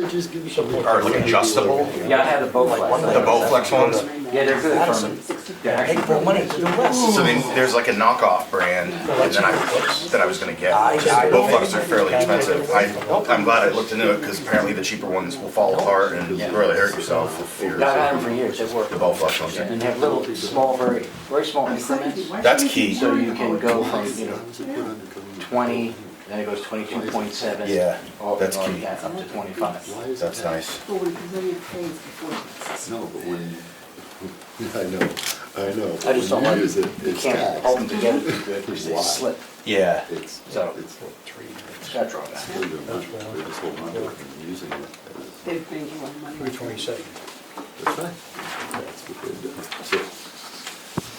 Just give me Are like adjustable? Yeah, I had the Bowflex. The Bowflex ones? Yeah, they're good. They're actually more money to do less. So I mean, there's like a knockoff brand that I was gonna get. Bowflex are fairly expensive. I'm glad I looked into it because apparently the cheaper ones will fall apart and really hurt yourself if you're. I've had them for years. They work. The Bowflex ones. And they have little, small, very small increments. That's key. So you can go from 20, then it goes 22.7. Yeah, that's all key. that, up to 25. That's nice. No, but when, I know. I just don't When like, you use it, you it's can't taxed. hold them together too good because they Why? slip. Yeah. It's, So- it's, That's wrong. they're just holding on to it and using it. They're paying you more money. 327. That's right. That's what they're doing. So,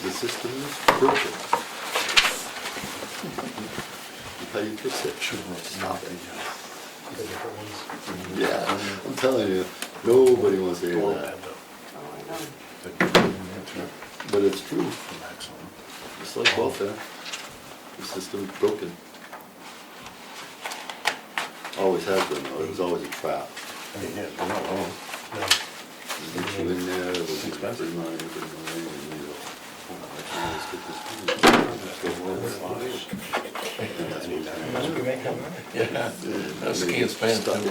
the system is broken. How you fix it? Nothing. Yeah, I'm telling you, nobody wants to hear that. But it's true. Just like welfare, the system's broken. Always has been, though. It was always a trap. Get you in there, they'll give you free money, and you go, oh, I can always get this money. And that's what Those kids spend too much.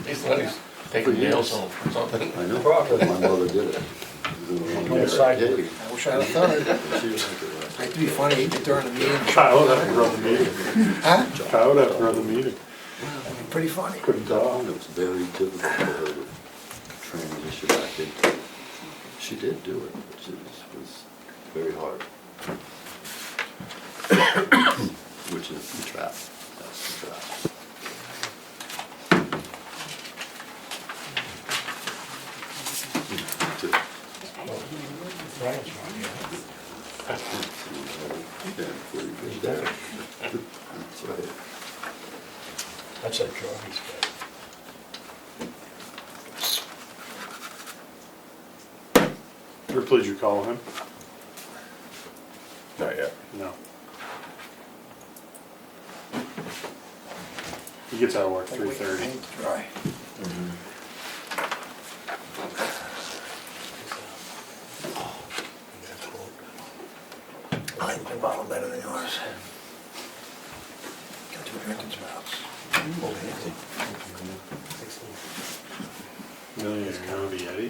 These ladies taking nails home or something. I know, my mother did it. On the sidewalk. I wish I'd have done it. It'd be funny during the meeting. Kyle would have to run the meeting. Huh? Kyle would have to run the meeting. That'd be pretty funny. Couldn't talk. It was very difficult for her to transition back into it. She did do it, but it was very hard. Which is the trap. That's the trap. That's right. That's that Jarvis guy. Or please you call him? Not yet. No. He gets out of work 3:30. Dry. I like my bottle better than yours. Got two drinking spouts. $1,000,000 Yeti.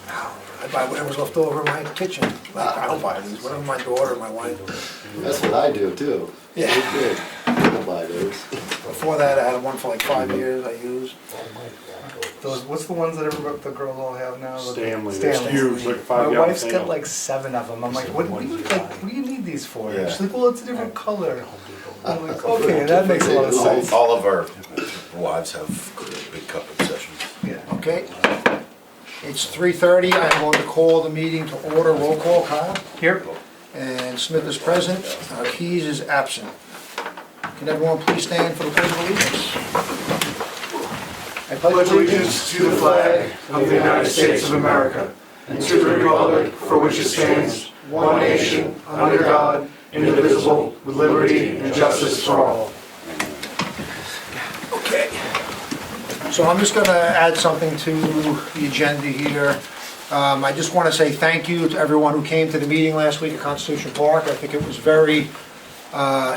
I buy whatever's left over in my kitchen. I don't buy these, whatever my daughter or my wife. That's what I do too. Yeah. They did. I don't buy those. Before that, I had one for like 5 years I used. Those, what's the ones that the girls all have now? Stanley, they're Stanley. huge, like My 5-gallon wife's got Stanley. like 7 of them. I'm like, what do you need these for? Yeah. She's like, well, it's a different color. I'm like, okay, that makes a lot of sense. All of our wives have big cup obsessions. Yeah. Okay. It's 3:30. I'm going to call the meeting to order. Roll call, Kyle. Here. And Smith is present. Keys is absent. Can everyone please stand for the Pledge of Allegiance? I Pledge allegiance to the flag of the United States of America and to the republic for which it stands, one nation, under God, indivisible, with liberty and justice for all. Okay. So I'm just going to add something to the agenda here. I just want to say thank you to everyone who came to the meeting last week at Constitution Park. I think it was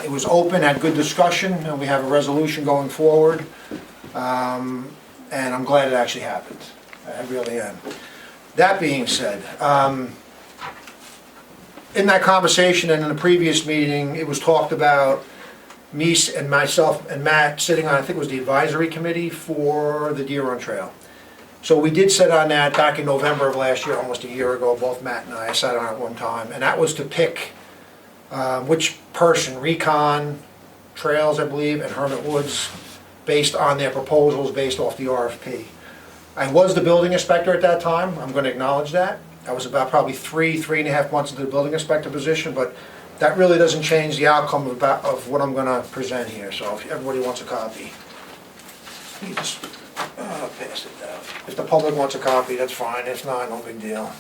it was open, had good discussion, and we have a resolution going forward. And I'm glad it actually happened. I really am. That being said, in that conversation and in the previous meeting, it was talked about me and myself and Matt sitting on, I think it was the advisory committee for the Deer Run Trail. So we did sit on that back in November of last year, almost a year ago, both Matt and I sat on it one time, and that was to pick which person, Recon Trails, I believe, and Hermit Woods, based on their proposals, based off the RFP. I was the building inspector at that time, I'm going to acknowledge that. I was about probably 3.5 months into the building inspector position, but that really doesn't change the outcome of what I'm going to present here. So if everybody wants a copy, you just pass it down. If the public wants a copy, that's fine. If not, no big deal.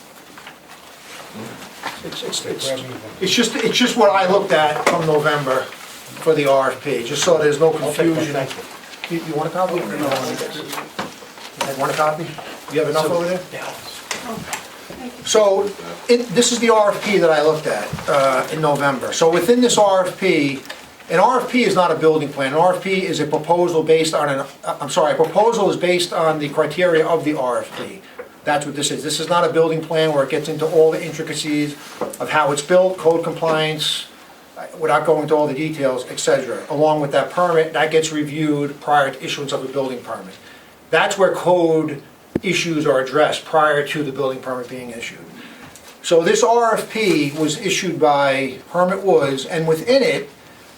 It's just what I looked at from November for the RFP, just so there's no confusion You want a copy? Or no? Want a copy? You have enough over there? So, this is the RFP that I looked at in November. So within this RFP, an RFP is not a building plan. An RFP is a proposal based on a proposal is based on the criteria of the RFP. That's what this is. This is not a building plan where it gets into all the intricacies of how it's built, code compliance, without going into all the details, etc. Along with that permit, that gets reviewed prior to issuance of a building permit. That's where code issues are addressed prior to the building permit being issued. So this RFP was issued by Hermit Woods, and within it,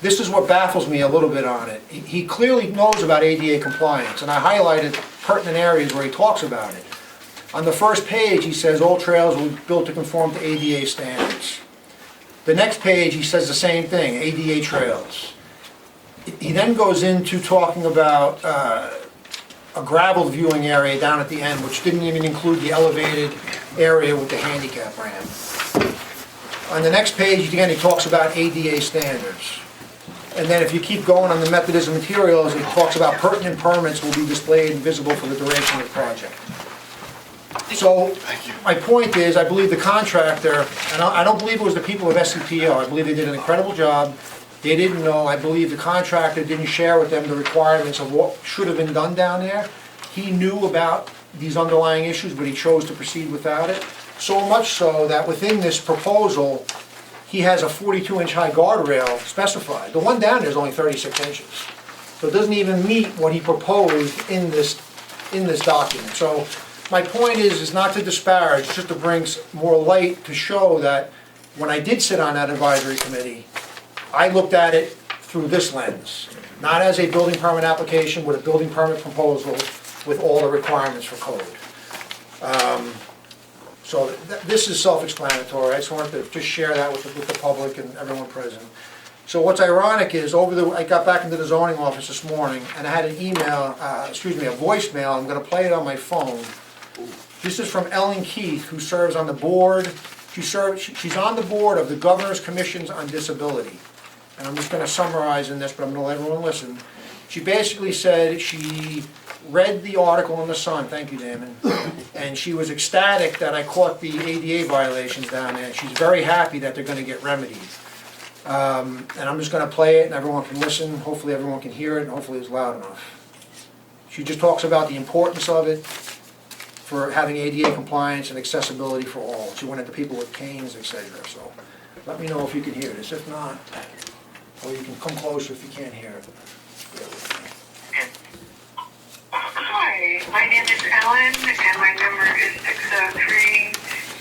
this is what baffles me a little bit on it. He clearly knows about ADA compliance, and I highlighted pertinent areas where he talks about it. On the first page, he says all trails will be built to conform to ADA standards. The next page, he says the same thing, ADA trails. He then goes into talking about a gravel viewing area down at the end, which didn't even include the elevated area with the handicap ramp. On the next page, again, he talks about ADA standards. And then if you keep going on the methods and materials, it talks about pertinent permits will be displayed and visible for the duration of the project. So, my point is, I believe the contractor, and I don't believe it was the people of SCPO, I believe they did an incredible job. They didn't know, I believe the contractor didn't share with them the requirements of what should have been done down there. He knew about these underlying issues, but he chose to proceed without it. So much so that within this proposal, he has a 42-inch high guardrail specified. The one down there is only 36 inches. So it doesn't even meet what he proposed in this document. So my point is not to disparage, just to bring more light to show that when I did sit on that advisory committee, I looked at it through this lens, not as a building permit application with a building permit proposal with all the requirements for code. So this is self-explanatory. I just wanted to just share that with the public and everyone present. So what's ironic is I got back into the zoning office this morning and I had an email, a voicemail. I'm going to play it on my phone. This is from Ellen Keith, who serves on the board. She's on the board of the Governor's Commissions on Disability. And I'm just going to summarize in this, but I'm going to let everyone listen. She basically said she read the article in the Sun, thank you, Damon, and she was ecstatic that I caught the ADA violations down there. She's very happy that they're going to get remedied. And I'm just going to play it and everyone can listen. Hopefully everyone can hear it and hopefully it's loud enough. She just talks about the importance of it for having ADA compliance and accessibility for all. She went into people with canes, etc. So let me know if you can hear this. If not, or you can come closer if you can't hear it. Hi, my name is Ellen, and my number is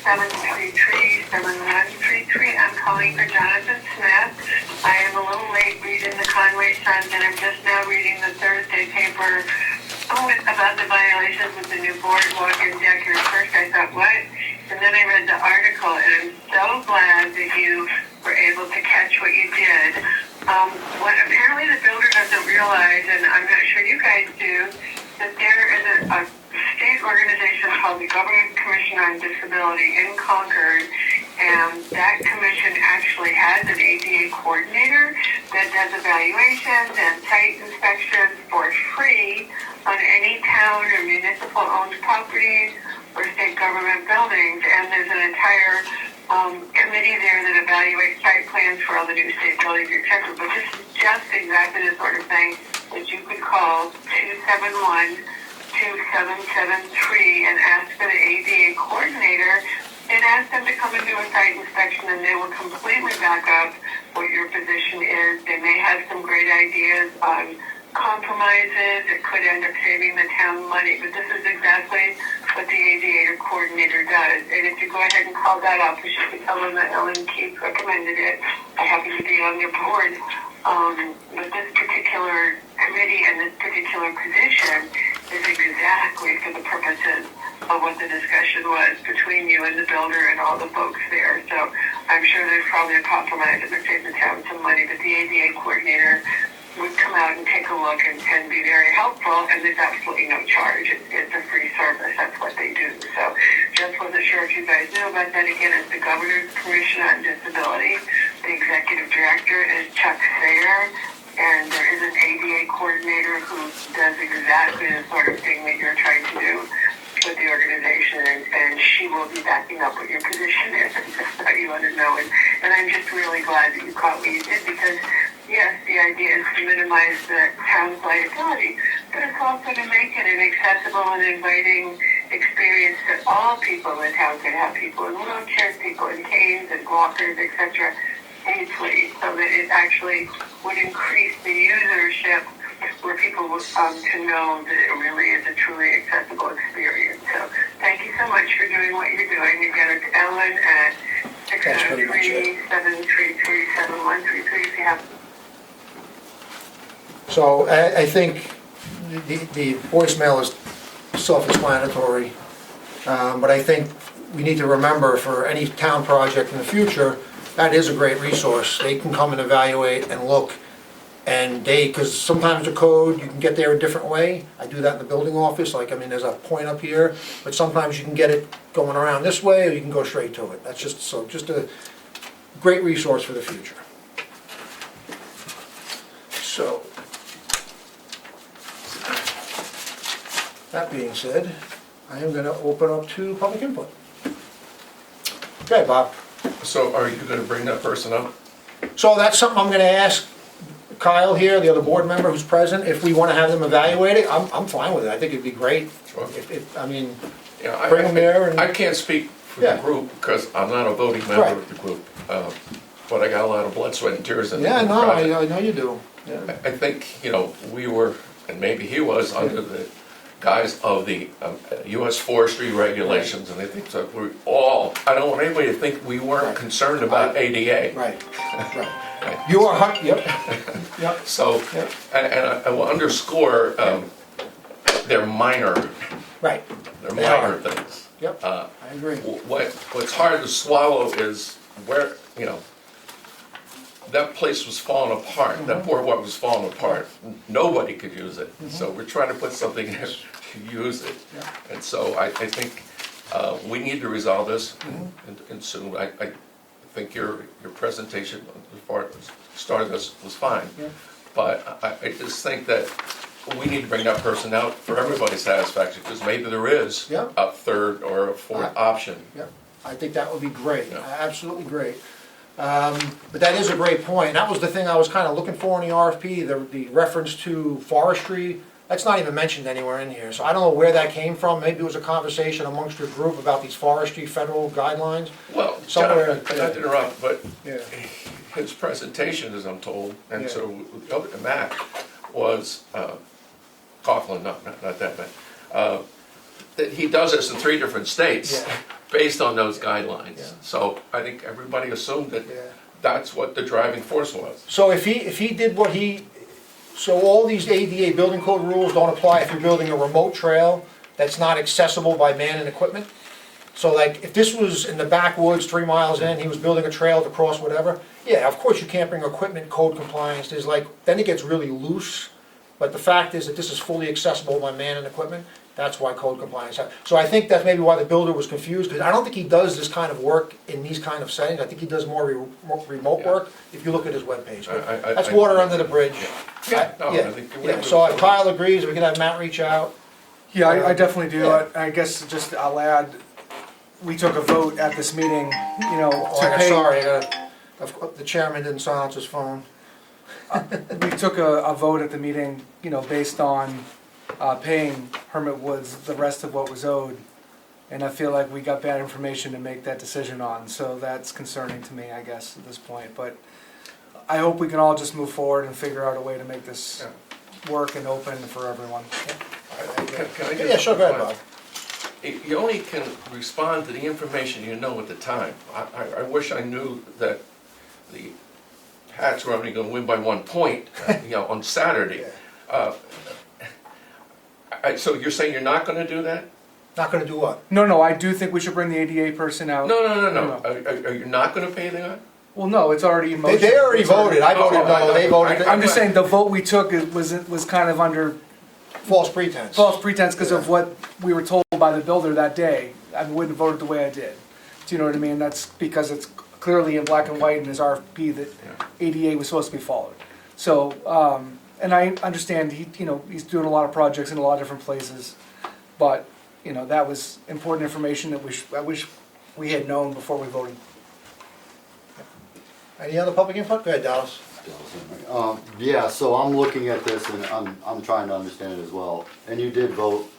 603-733-7133. I'm calling for Jonathan Smith. I am a little late reading the Conway Sun, and I'm just now reading the Thursday paper about the violations of the new boardwalk and deck. At first I thought, what? And then I read the article, and I'm so glad that you were able to catch what you did. What apparently the builder doesn't realize, and I'm not sure you guys do, that there is a state organization called the Government Commission on Disability in Concord, and that commission actually has an ADA coordinator that does evaluations and site inspections for free on any town or municipal-owned properties or state government buildings, and there's an entire committee there that evaluates site plans for all the new state buildings, etc. But this is just exactly the sort of thing that you could call 271-2773 and ask for the ADA coordinator and ask them to come and do a site inspection, and they will completely back up what your position is. They may have some great ideas on compromises. It could end up saving the town money, but this is exactly what the ADA coordinator does. And if you go ahead and call that up, you should tell them that Ellen Keith recommended it. I happen to be on their board. But this particular committee and this particular position is exactly for the purposes of what the discussion was between you and the builder and all the folks there. So I'm sure there's probably a compromise that would save the town some money, but the ADA coordinator would come out and take a look and be very helpful, and there's absolutely no charge. It's a free service. That's what they do. So just wasn't sure if you guys knew about that. Again, it's the Governor's Commission on Disability. The executive director is Chuck Sayer, and there is an ADA coordinator who does exactly the sort of thing that you're trying to do with the organization, and she will be backing up what your position is, just so you want to know. And I'm just really glad that you caught what you did, because yes, the idea is to minimize the town's liability, but it's also to make it an accessible and inviting experience that all people in town can have, people in wheelchairs, people in canes and walkers, etc., safely, so that it actually would increase the usership, where people would to know that it really is a truly accessible experience. So thank you so much for doing what you're doing. Again, it's Ellen at 603-733-7133 if you have. So I think the voicemail is self-explanatory, but I think we need to remember for any town project in the future, that is a great resource. They can come and evaluate and look, and because sometimes the code, you can get there a different way. I do that in the building office, like, I mean, there's a point up here, but sometimes you can get it going around this way, or you can go straight to it. That's just a great resource for the future. So, that being said, I am gonna open up to public input. Okay, Bob. So are you gonna bring that person up? So that's something I'm gonna ask Kyle here, the other board member who's present, if we wanna have them evaluate it. I'm fine with it. I think it'd be great. Sure. I mean, Yeah, bring them there and. I can't speak for Yeah. the group, because I'm not a voting member Right. of the group. But I got a lot of blood, sweat, and tears in the Yeah, no, project. I know you do. Yeah. I think, we were, and maybe he was, under the guise of the US forestry regulations, and I think that we all, I don't want anybody to think we weren't Right. concerned about ADA. Right, right. You are, yep, yep. So, Yep. and I will underscore, they're minor Right, They're They minor are. things. yep, I agree. What's hard to swallow is where, that place was falling apart, that boardwalk was falling apart. Nobody could use it, so we're trying to put something in to use it. Yeah. And so I think we need to resolve this, and soon. I think your presentation before it started this was fine. Yeah. But I just think that we need to bring that person out for everybody's satisfaction, because maybe there is Yeah. a third or a fourth option. Yep, I think that would be great, Yeah. absolutely great. But that is a great point, and that was the thing I was kind of looking for in the RFP, the reference to forestry. That's not even mentioned anywhere in here, so I don't know where that came from. Maybe it was a conversation amongst your group about these forestry federal guidelines. Well, Somewhere- John, not to interrupt, but Yeah. his presentation, as I'm told, and Yeah. so Matt, was, Coughlin, not that bad, that he does this in 3 different states, Yeah. based on those guidelines. Yeah. So I think everybody assumed that Yeah. that's what the driving force was. So if he did what so all these ADA building code rules don't apply if you're building a remote trail that's not accessible by man and equipment? So like, if this was in the backwoods, 3 miles in, he was building a trail to cross whatever, yeah, of course you can't bring equipment code compliance, then it gets really loose. But the fact is that this is fully accessible by man and equipment, that's why code compliance. So I think that's maybe why the builder was confused, because I don't think he does this kind of work in these kind of settings. I think he does more remote Yeah. work, if you look at his webpage. But I- that's water under the bridge. Yeah, no, I Yeah, think we yeah. have to- So if Kyle agrees, we can have Matt reach out. Yeah, I definitely do. Yeah. I guess just I'll add, we took a vote at this meeting, Oh, to pay. sorry, the chairman didn't silence his phone. We took a vote at the meeting, based on paying Hermit Woods the rest of what was owed. And I feel like we got bad information to make that decision on, so that's concerning to me, I guess, at this point. But I hope we can all just move forward and figure out a way to make this work and open for everyone. Can I Yeah, sure, go ahead, Bob. You only can respond to the information you know at the time. I wish I knew that the Pats were only gonna win by 1 point, on Saturday. So you're saying you're not gonna do that? Not gonna do what? No, I do think we should bring the ADA person out. No. No. Are you not gonna pay the guy? Well, no, it's already in motion. They already It's already- voted, I voted no, they voted I'm just saying, the vote we took was kind of under false pretense. false pretense because of what we were told by the builder that day. I wouldn't have voted the way I did. Do you know what I mean? That's because it's clearly in black and white in his RFP that ADA was supposed to be followed. So, and I understand he's doing a lot of projects in a lot of different places, but, that was important information that I wish we had known before we voted. Any other public input? Go ahead, Dallas. Yeah, so I'm looking at this and I'm trying to understand it as well. And you did vote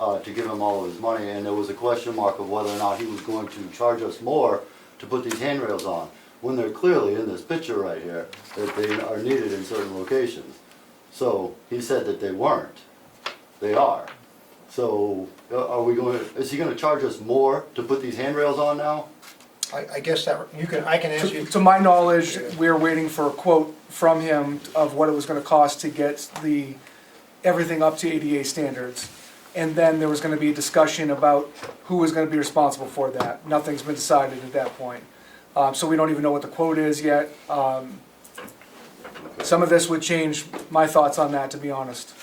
to give him all of his money, and there was a question mark of whether or not he was going to charge us more to put these handrails on, when they're clearly in this picture right here, that they are needed in certain locations. So he said that they weren't. They are. So is he gonna charge us more to put these handrails on now? I guess that, I can answer you. To my knowledge, we're waiting for a quote from him of what it was gonna cost to get everything up to ADA standards. And then there was gonna be a discussion about who was gonna be responsible for that. Nothing's been decided at that point. So we don't even know what the quote is yet. Some of this would change my thoughts on that, to be honest.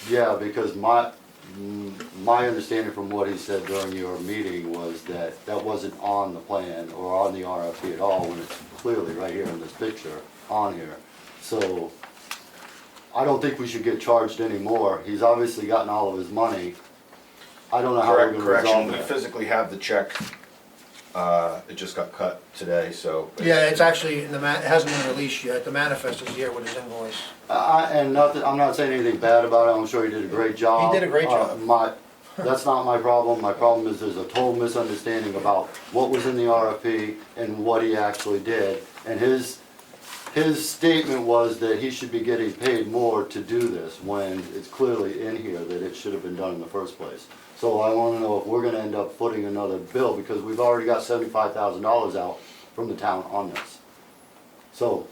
Yeah, because my understanding from what he said during your meeting was that that wasn't on the plan or on the RFP at all, when it's clearly right here in this picture on here. So I don't think we should get charged anymore. He's obviously gotten all of his money. I don't know how we're gonna Correction, resolve we that. physically have the check. It just got cut today, so. Yeah, it's actually, it hasn't been released yet. The manifest is here with his invoice. And nothing, I'm not saying anything bad about it. I'm sure he did a great job. He did a great job. That's not my problem. My problem is there's a total misunderstanding about what was in the RFP and what he actually did. And his statement was that he should be getting paid more to do this, when it's clearly in here that it should have been done in the first place. So I wanna know if we're gonna end up footing another bill, because we've already got $75,000 out from the town on this. So,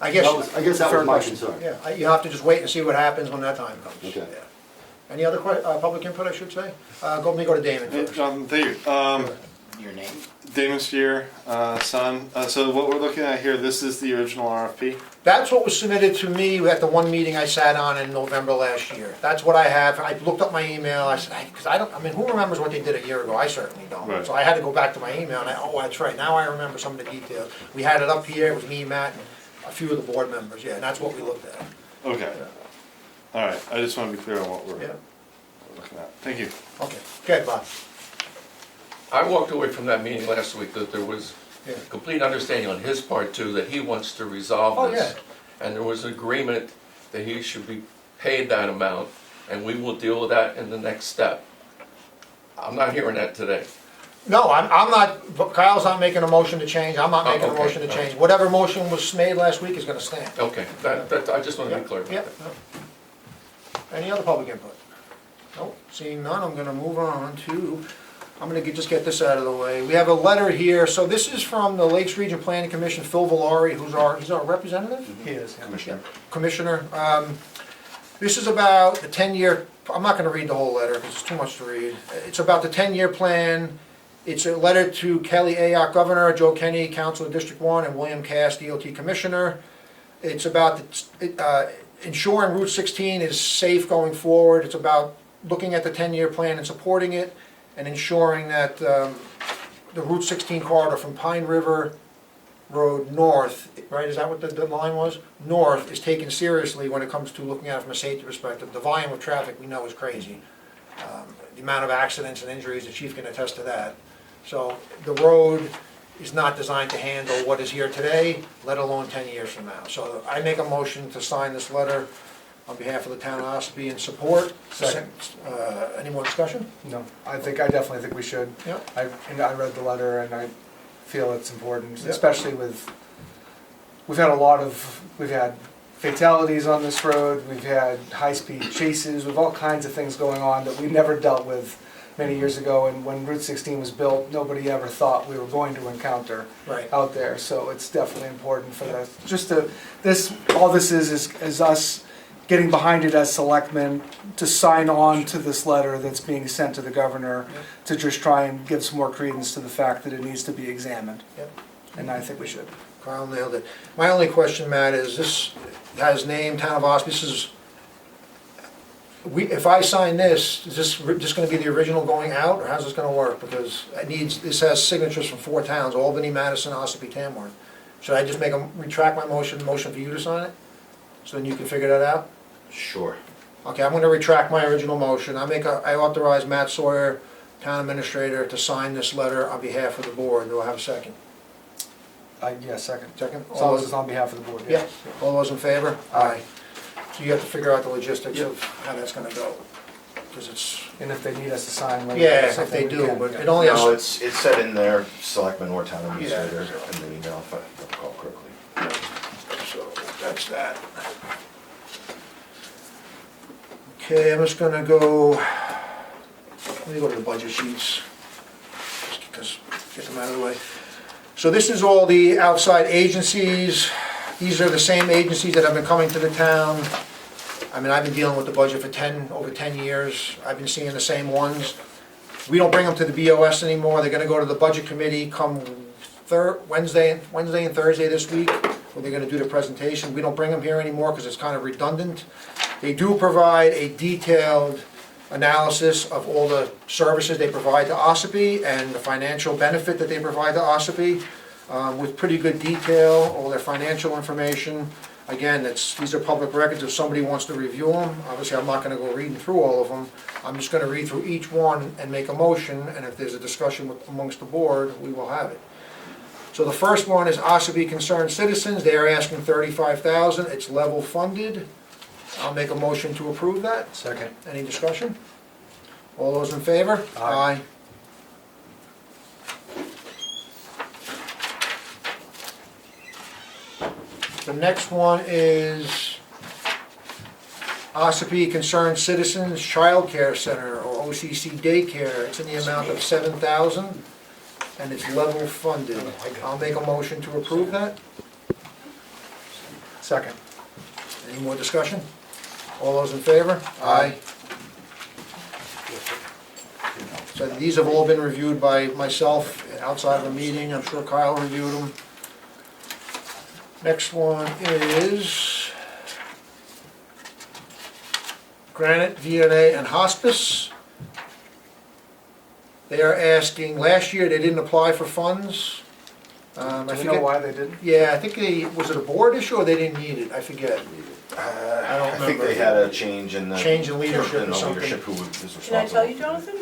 I guess that fair was my question. concern. Yeah, you have to just wait and see what happens when that time comes. Okay. Yeah. Any other public input, I should say? Let me go to Damon first. Jonathan, thank you. Your name? Damon Steer, son. So what we're looking at here, this is the original RFP. That's what was submitted to me at the one meeting I sat on in November last year. That's what I have. I looked up my email. I said, who remembers what they did a year ago? I certainly don't. Right. So I had to go back to my email and that's right. Now I remember some of the details. We had it up here. It was me, Matt, and a few of the board members. Yeah, and that's what we looked at. Okay. All right. I just want to be clear on what we're Yeah. looking at. Thank you. Okay. Okay, Bob. I walked away from that meeting last week that there was Yeah. complete understanding on his part too, that he wants to resolve Oh, this. yeah. And there was agreement that he should be paid that amount, and we will deal with that in the next step. I'm not hearing that today. No, I'm not, Kyle's not making a motion to change. I'm not making a okay. motion to change. Whatever motion was made last week is gonna stand. Okay, I just want to be clear about Yep, that. yep. Any other public input? Nope, seeing none, I'm gonna move on to, I'm gonna just get this out of the way. We have a letter here, so this is from the Lakes Region Planning Commission, Phil Valari, he's our representative? He is. Commissioner. This is about the 10-year, I'm not gonna read the whole letter, because it's too much to read. It's about the 10-year plan. It's a letter to Kelly Ayotte, Governor, Joe Kenny, Council of District 1, and William Cass, DOT Commissioner. It's about ensuring Route 16 is safe going forward. It's about looking at the 10-year plan and supporting it, and ensuring that the Route 16 corridor from Pine River Road north, right, is that what the line was? North is taken seriously when it comes to looking at it from a safety perspective. The volume of traffic we know is crazy. The amount of accidents and injuries, the chief can attest to that. So the road is not designed to handle what is here today, let alone 10 years from now. So I make a motion to sign this letter on behalf of the town of Ossipee in support. Second. Any more discussion? No, I definitely think we should. Yep. I read the letter and I feel it's important, Yep. especially we've had fatalities on this road, we've had high-speed chases, we've all kinds of things going on that we never dealt with many years ago, and when Route 16 was built, nobody ever thought we were going to encounter Right. out there, so it's definitely important for that. All this is us getting behind it as selectmen to sign on to this letter that's being sent to the governor to just try and give some more credence to the fact that it needs to be examined, Yep. and I think we should. Kyle nailed it. My only question, Matt, is this has name, Town of Ossipee, this is, if I sign this, is this just gonna be the original going out, or how's this gonna work? Because this has signatures from 4 towns, Albany, Madison, Ossipee, Tamworth. Should I just retract my motion for you to sign it? So then you can figure that out? Sure. Okay, I'm gonna retract my original motion. I authorize Matt Sawyer, Town Administrator, to sign this letter on behalf of the board. Do I have a second? Yeah, second. Second? As long as it's on behalf of the board. Yeah, all those in favor? Aye. So you have to figure out the logistics of how that's gonna go, because it's, And if they need us to sign later. yeah, or if something, they we do, can, but yeah. it only No, has, it's said in there, Selectmen or Town Administrator, in the email, if I recall correctly. so that's that. Okay, I'm just gonna go, let me go to the budget sheets, just because, get them out of the way. So this is all the outside agencies. These are the same agencies that have been coming to the town. I mean, I've been dealing with the budget for over 10 years. I've been seeing the same ones. We don't bring them to the BOS anymore. They're gonna go to the budget committee come Wednesday and Thursday this week, where they're gonna do the presentation. We don't bring them here anymore because it's kind of redundant. They do provide a detailed analysis of all the services they provide to Ossipee and the financial benefit that they provide to Ossipee, with pretty good detail, all their financial information. Again, these are public records if somebody wants to review them. Obviously, I'm not gonna go reading through all of them. I'm just gonna read through each one and make a motion, and if there's a discussion amongst the board, we will have it. So the first one is Ossipee Concerned Citizens. They are asking $35,000. It's level funded. I'll make a motion to approve that. Second. Any discussion? All those in favor? Aye. The next one is Ossipee Concerned Citizens Child Care Center, or OCC Daycare. It's in the amount of $7,000, and it's level funded. I'll make a motion to approve that. Second. Any more discussion? All those in favor? Aye. So these have all been reviewed by myself outside of a meeting. I'm sure Kyle reviewed them. Next one is Granite, DNA, and Hospice. They are asking, last year they didn't apply for funds. I Do you forget- know why they didn't? Yeah, I think was it a board issue or they didn't need it? I forget. I don't I think remember. they had a change in the. Change in leadership in or the something. leadership who was responsible. Can I tell you, Jonathan?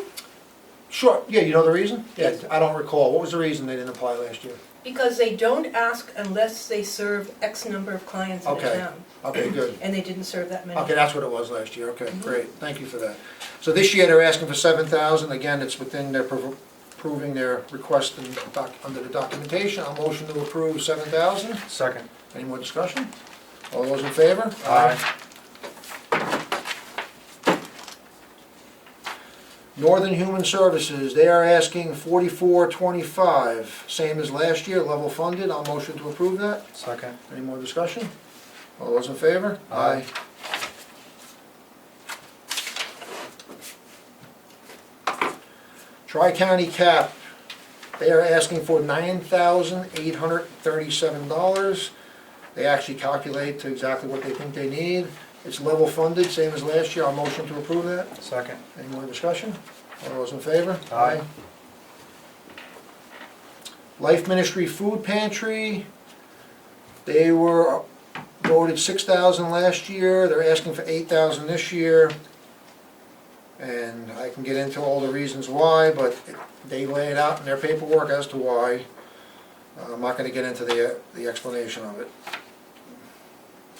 Sure, yeah, you know the reason? Yeah, I don't recall. What was the reason they didn't apply last year? Because they don't ask unless they serve X number of clients in a Okay. town. Okay, good. And they didn't serve that many. Okay, that's what it was last year. Okay, great. Thank you for that. So this year they're asking for $7,000. Again, it's within their approving their request under the documentation. I'll motion to approve $7,000. Second. Any more discussion? All those in favor? Aye. Northern Human Services, they are asking $44.25, same as last year, level funded. I'll motion to approve that. Second. Any more discussion? All those in favor? Aye. Tri-County Cap, they are asking for $9,837. They actually calculate to exactly what they think they need. It's level funded, same as last year. I'll motion to approve that. Second. Any more discussion? All those in favor? Aye. Life Ministry Food Pantry, they were voted $6,000 last year. They're asking for $8,000 this year. And I can get into all the reasons why, but they lay it out in their paperwork as to why. I'm not gonna get into the explanation of it.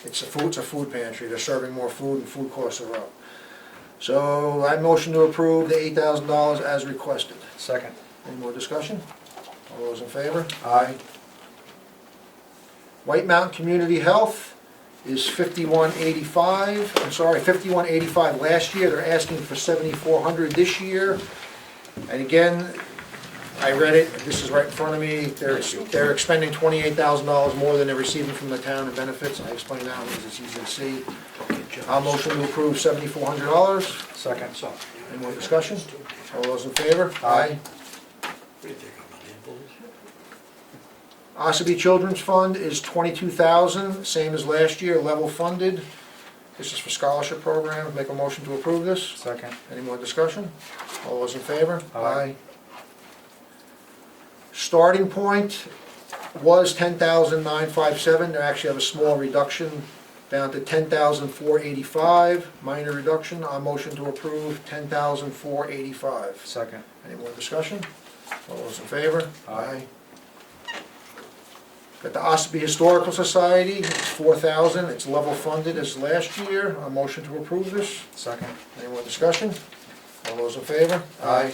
It's a food pantry. They're serving more food and food costs are up. So I motion to approve the $8,000 as requested. Second. Any more discussion? All those in favor? Aye. White Mountain Community Health is $51.85 last year. They're asking for $7,400 this year. And again, I read it, this is right in front of me. They're expending $28,000 more than they're receiving from the town in benefits. I explained that because it's easy to see. I'll motion to approve $7,400. Second. Any more discussion? All those in favor? Aye. Ossipee Children's Fund is $22,000, same as last year, level funded. This is for scholarship program. Make a motion to approve this. Second. Any more discussion? All those in favor? Aye. Starting point was $10,957. They actually have a small reduction down to 10,485, minor reduction. I'll motion to approve 10,485. Second. Any more discussion? All those in favor? Aye. Got the Ossipee Historical Society, it's 4,000, it's level funded as last year. A motion to approve this. Second. Any more discussion? All those in favor? Aye.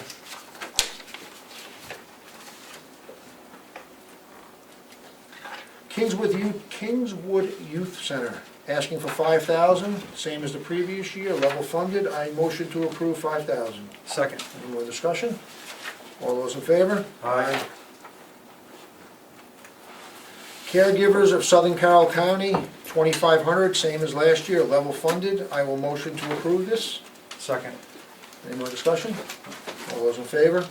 Kingswood Youth Center, asking for 5,000, same as the previous year, level funded. I motion to approve 5,000. Second. Any more discussion? All those in favor? Aye. Caregivers of Southern Carroll County, 2,500, same as last year, level funded. I will motion to approve this. Second. Any more discussion? All those in favor?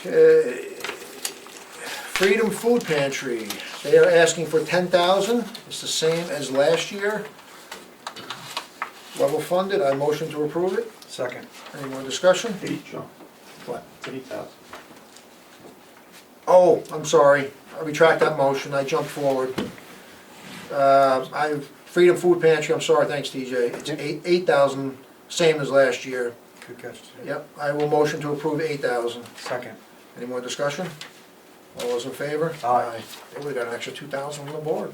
Okay. Freedom Food Pantry, they are asking for 10,000, it's the same as last year. Level funded, I motion to approve it. Second. Any more discussion? John. What? 8,000. Oh, I'm sorry, I retract that motion, I jumped forward. Freedom Food Pantry, I'm sorry, thanks TJ, it's 8,000, same as last year. Good catch. Yep, I will motion to approve 8,000. Second. Any more discussion? All those in favor? Aye. They would've got an extra 2,000 on the board.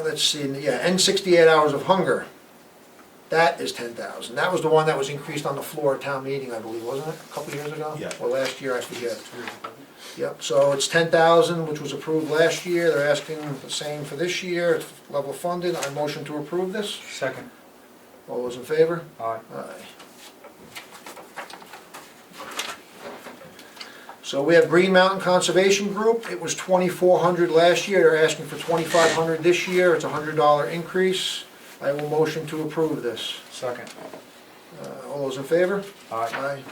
Let's see, yeah, end 68 hours of hunger. That is 10,000. That was the one that was increased on the floor at town meeting, I believe, wasn't it? A couple years ago? Yeah. Or last year, I forget. Yep, so it's 10,000, which was approved last year. They're asking the same for this year. It's level funded. I motion to approve this. Second. All those in favor? Aye. Aye. So we have Green Mountain Conservation Group. It was 2,400 last year. They're asking for 2,500 this year. It's a $100 increase. I will motion to approve this. Second. All those in favor? Aye. Aye.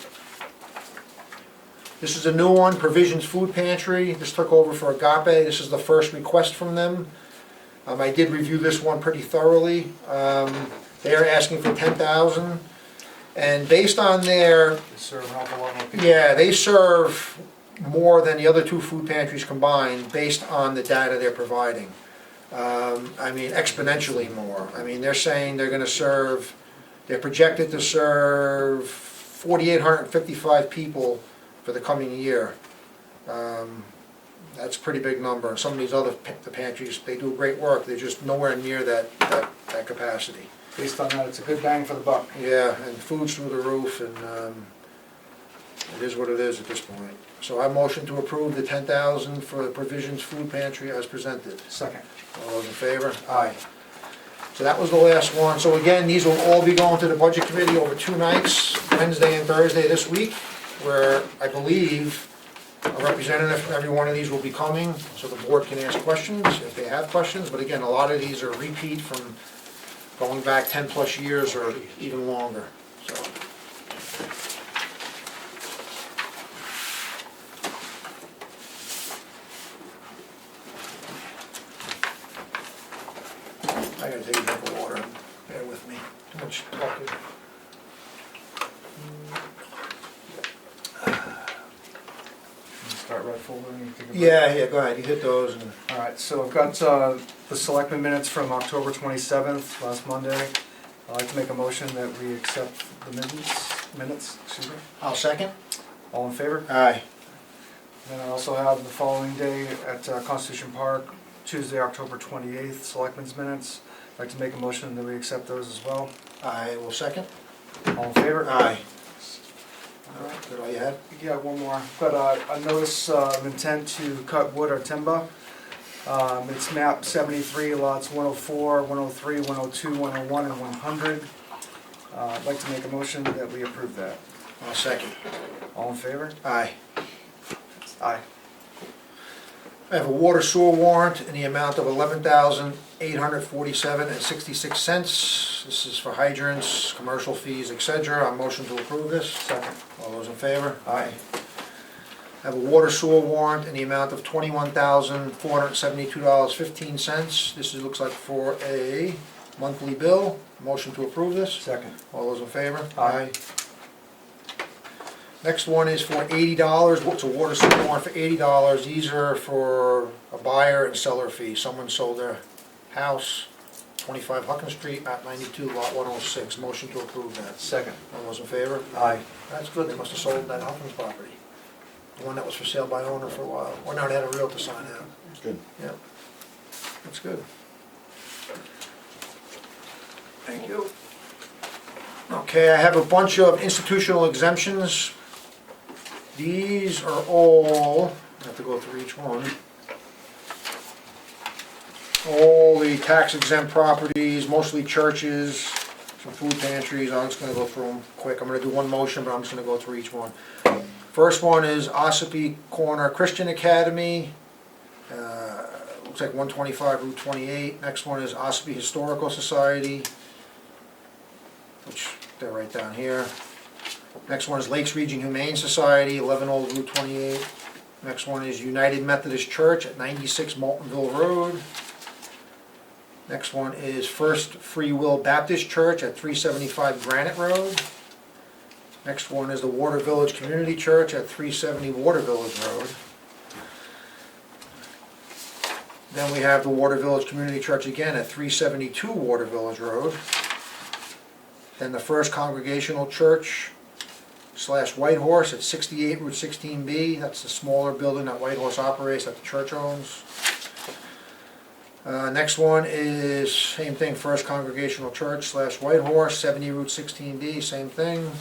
This is a new one, Provisions Food Pantry. This took over for Agape. This is the first request from them. I did review this one pretty thoroughly. They are asking for 10,000. And based on their, They serve an awful lot more people. yeah, they serve more than the other two food pantries combined based on the data they're providing. I mean, exponentially more. I mean, they're saying they're gonna serve, they're projected to serve 4,855 people for the coming year. That's a pretty big number. Some of these other the pantries, they do great work, they're just nowhere near that capacity. Based on that, it's a good bang for the buck. Yeah, and food's through the roof, and it is what it is at this point. So I motion to approve the 10,000 for the Provisions Food Pantry as presented. Second. All those in favor? Aye. So that was the last one. So again, these will all be going to the Budget Committee over 2 nights, Wednesday and Thursday this week, where I believe a representative from every one of these will be coming, so the board can ask questions if they have questions. But again, a lot of these are repeat from going back 10+ years or even longer, so. I gotta take a drink of water, bear with me, too much talking. Start right folder and you think about it. Yeah, go ahead, you hit those and. All right, so I've got the Selectmen minutes from October 27th, last Monday. I'd like to make a motion that we accept the minutes, excuse me. I'll second. All in favor? Aye. Then I also have the following day at Constitution Park, Tuesday, October 28th, Selectmen's minutes. I'd like to make a motion that we accept those as well. I will second. All in favor? Aye. All right, that all you had? Yeah, one more. I've got a notice of intent to cut wood or timber. It's map 73, lots 104, 103, 102, 101, and 100. I'd like to make a motion that we approve that. I'll second. All in favor? Aye. Aye. I have a water sewer warrant in the amount of $11,847.66. This is for hydrants, commercial fees, etc. I motion to approve this. Second. All those in favor? Aye. I have a water sewer warrant in the amount of $21,472.15. This looks like for a monthly bill. Motion to approve this. Second. All those in favor? Aye. Next one is for $80, it's a water sewer warrant for $80. These are for a buyer and seller fee. Someone sold their house, 25 Hucken Street, map 92, lot 106. Motion to approve that. Second. All those in favor? Aye. That's good, they must have sold that Huckins property. The one that was for sale by owner for a while. Or now they had a realtor sign out. Good. Yep. That's good. Thank you. Okay, I have a bunch of institutional exemptions. These are all, I have to go through each one. All the tax exempt properties, mostly churches, some food pantries. I'm just gonna go through them quick. I'm gonna do one motion, but I'm just gonna go through each one. First one is Ossipee Corner Christian Academy. Looks like 125 Route 28. Next one is Ossipee Historical Society, which they're right down here. Next one is Lakes Region Humane Society, 11 Old Route 28. Next one is United Methodist Church at 96 Moultonville Road. Next one is First Free Will Baptist Church at 375 Granite Road. Next one is the Water Village Community Church at 370 Water Village Road. Then we have the Water Village Community Church again at 372 Water Village Road. Then the First Congregational Church / White Horse at 68 Route 16B. That's the smaller building that White Horse operates, that the church owns. Next one is same thing, First Congregational Church / White Horse, 70 Route 16B, same thing.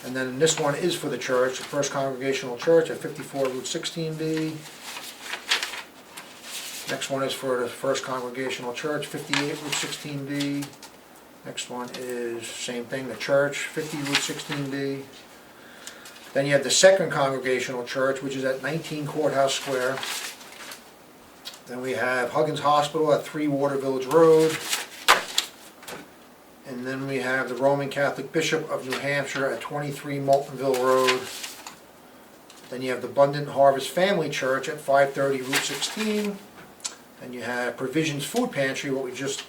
And then this one is for the church, the First Congregational Church at 54 Route 16B. Next one is for the First Congregational Church, 58 Route 16B. Next one is same thing, the church, 50 Route 16B. Then you have the Second Congregational Church, which is at 19 Courthouse Square. Then we have Huggins Hospital at 3 Water Village Road. And then we have the Roman Catholic Bishop of New Hampshire at 23 Moultonville Road. Then you have the Abundant Harvest Family Church at 530 Route 16. Then you have Provisions Food Pantry, what we just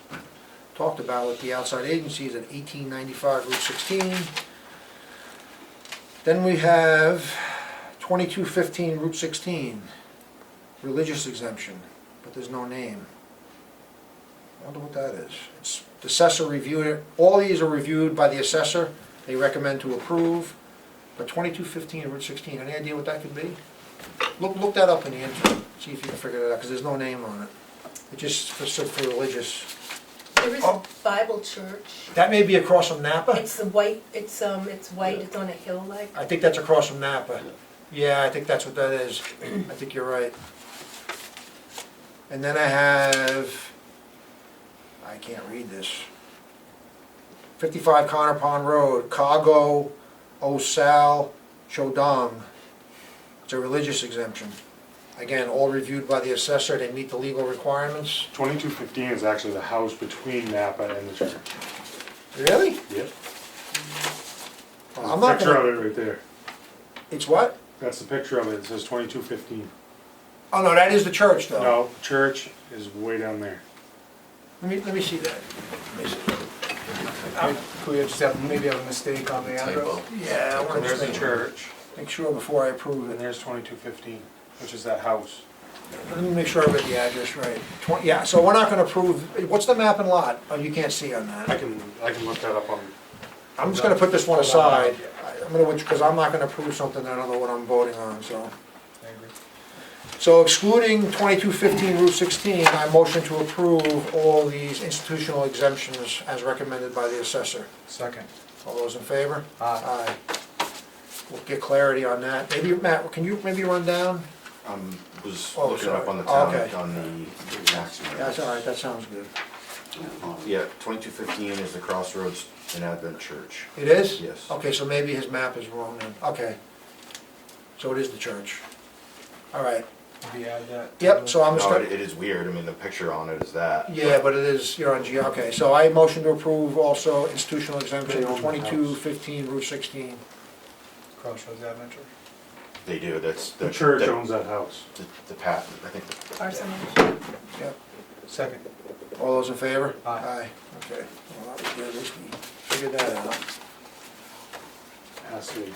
talked about with the outside agencies, at 1895 Route 16. Then we have 2215 Route 16, religious exemption, but there's no name. I wonder what that is. The assessor reviewed it. All these are reviewed by the assessor. They recommend to approve. But 2215 Route 16, any idea what that could be? Look that up in the internet, see if you can figure it out, because there's no name on it. It just for religious. There is a Bible church. That may be across from Napa. It's the white, it's white, it's on a hill like. I think that's across from Napa. Yeah, I think that's what that is. I think you're right. And then I have, I can't read this. 55 Connor Pond Road, Cago, Osal, Chodong. It's a religious exemption. Again, all reviewed by the assessor, they meet the legal requirements. 2215 is actually the house between Napa and the church. Really? Yep. Well, I'm not Picture gonna, of it right there. it's what? That's the picture of it. It says 2215. Oh, no, that is the church though. No, church is way down there. Let me see that. Let me see. Could we just have, maybe have a mistake on the address? Yeah, I want to There's just the church, make sure before I approve and it. there's 2215, which is that house. Let me make sure I read the address right. Yeah, so we're not gonna approve, what's the map and lot? Oh, you can't see on I that. can look that up on. I'm just gonna put this one aside. I'm gonna, because I'm not gonna approve something I don't know what I'm voting on, so. I agree. So excluding 2215 Route 16, I motion to approve all these institutional exemptions as recommended by the assessor. Second. All those in favor? Aye. We'll get clarity on that. Maybe, Matt, can you maybe run down? Was Oh, looking up sorry. on the town, Okay. on the tax. That's all right, that sounds good. Yeah, 2215 is the Crossroads in Advent Church. It is? Yes. Okay, so maybe his map is wrong then. Okay. So it is the church. All right. Maybe add that. Yep, so I'm just No, gonna, it is weird. I mean, the picture on it is that. yeah, but it is, you're on G, okay. So I motion to approve also institutional exemption They own the 2215 Route 16. Crossroads Adventure. They do, that's. The church owns that house. The path, I think. Parsonage. Yep. Second. All those in favor? Aye. Okay. Well, that was good, at least we figured that out. Has to be,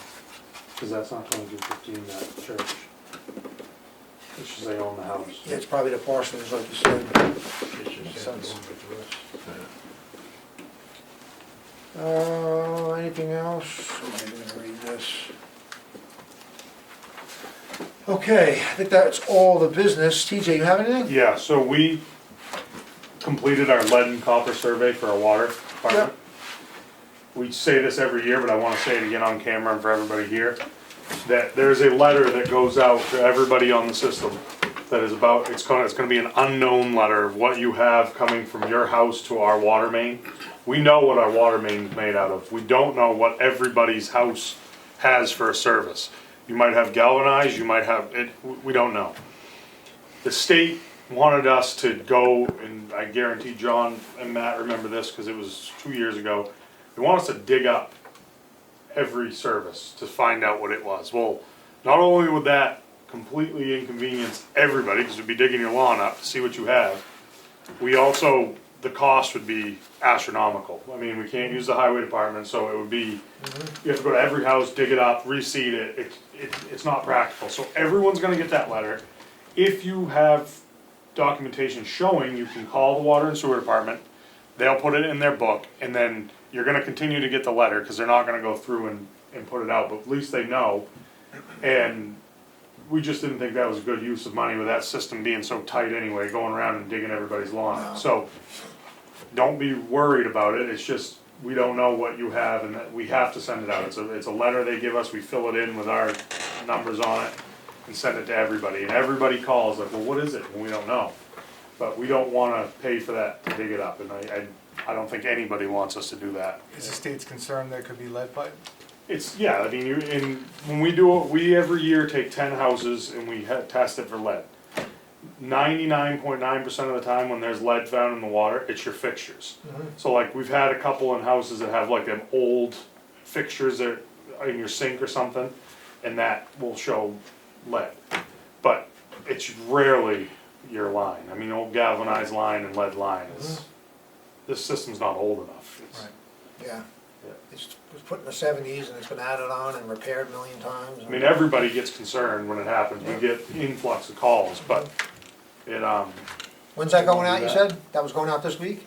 because that's not 2215, that church. It's just they own the house. Yeah, it's probably the parsonage, like you said. Makes sense. Anything else? I'm gonna read this. Okay, I think that's all the business. TJ, you have anything? Yeah, so we completed our lead and copper survey for our water department. We say this every year, but I wanna say it again on camera and for everybody here, that there's a letter that goes out to everybody on the system that is about, it's gonna be an unknown letter of what you have coming from your house to our water main. We know what our water main is made out of. We don't know what everybody's house has for a service. You might have galvanized, you might have, we don't know. The state wanted us to go, and I guarantee John and Matt remember this because it was 2 years ago. They want us to dig up every service to find out what it was. Well, not only would that completely inconvenience everybody, because you'd be digging your lawn up to see what you have, we also, the cost would be astronomical. I mean, we can't use the highway department, so it would be, you have to go to every house, dig it up, reseed it. It's not practical. So everyone's gonna get that letter. If you have documentation showing, you can call the water and sewer department, they'll put it in their book, and then you're gonna continue to get the letter, because they're not gonna go through and put it out, but at least they know. And we just didn't think that was a good use of money with that system being so tight anyway, going around and digging everybody's lawn. So, don't be worried about it, it's just, we don't know what you have, and that we have to send it out. It's a letter they give us, we fill it in with our numbers on it, and send it to everybody, and everybody calls like, well, what is it? And we don't know. But we don't wanna pay for that to dig it up, and I don't think anybody wants us to do that. Is the state's concerned there could be lead pipe? It's, yeah, I mean, when we do it, we every year take 10 houses and we test it for lead. 99.9% of the time when there's lead found in the water, it's your fixtures. So like, we've had a couple in houses that have like them old fixtures that are in your sink or something, and that will show lead. But it's rarely your line. I mean, old galvanized line and lead line is, this system's not old enough. It's, Yeah. It was put in the 70s and it's been added on and repaired a million times. I mean, everybody gets concerned when it happens. We get influx of calls, but it, When's that going out, you said? That was going out this week?